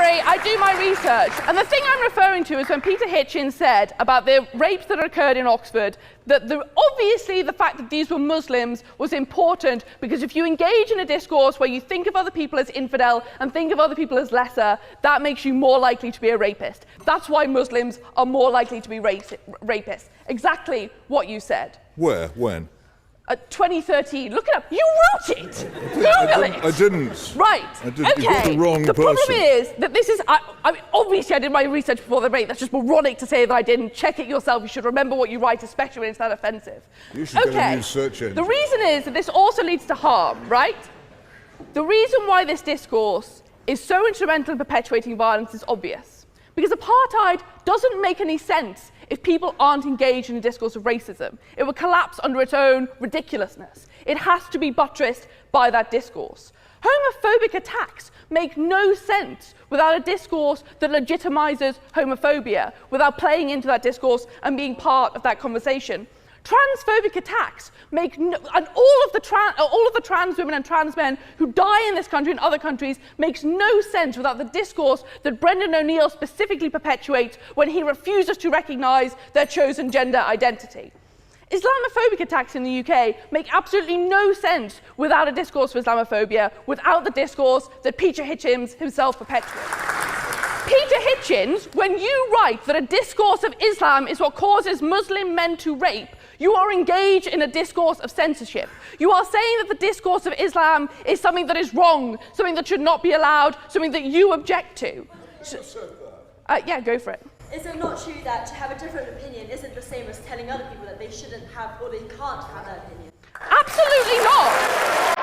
worry, I do my research. And the thing I'm referring to is when Peter Hitchens said about the rapes that occurred in Oxford, that obviously the fact that these were Muslims was important, because if you engage in a discourse where you think of other people as infidel and think of other people as lesser, that makes you more likely to be a rapist. That's why Muslims are more likely to be rapists. Exactly what you said. Where? When? 2013. Look it up. You wrote it. Google it. I didn't. Right. Okay. You got the wrong person. problem is that this is. I mean, obviously, I did my research before the rape. That's just moronic to say that I didn't. Check it yourself. You should remember what you write, especially when it's that offensive. You should get a new search engine. The reason is that this also leads to harm, right? The reason why this discourse is so instrumental in perpetuating violence is obvious. Because apartheid doesn't make any sense if people aren't engaged in a discourse of racism. It would collapse under its own ridiculousness. It has to be buttressed by that discourse. Homophobic attacks make no sense without a discourse that legitimizes homophobia, without playing into that discourse and being part of that conversation. Transphobic attacks make and all of the trans women and trans men who die in this country and other countries makes no sense without the discourse that Brendan O'Neill specifically perpetuates when he refuses to recognise their chosen gender identity. Islamophobic attacks in the UK make absolutely no sense without a discourse of Islamophobia, without the discourse that Peter Hitchens himself perpetuates. Peter Hitchens, when you write that a discourse of Islam is what causes Muslim men to rape, you are engaged in a discourse of censorship. You are saying that the discourse of Islam is something that is wrong, something that should not be allowed, something that you object to. Yeah, go for it. Is it not true that to have a different opinion isn't the same as telling other people that they shouldn't have or they can't have that opinion? Absolutely not.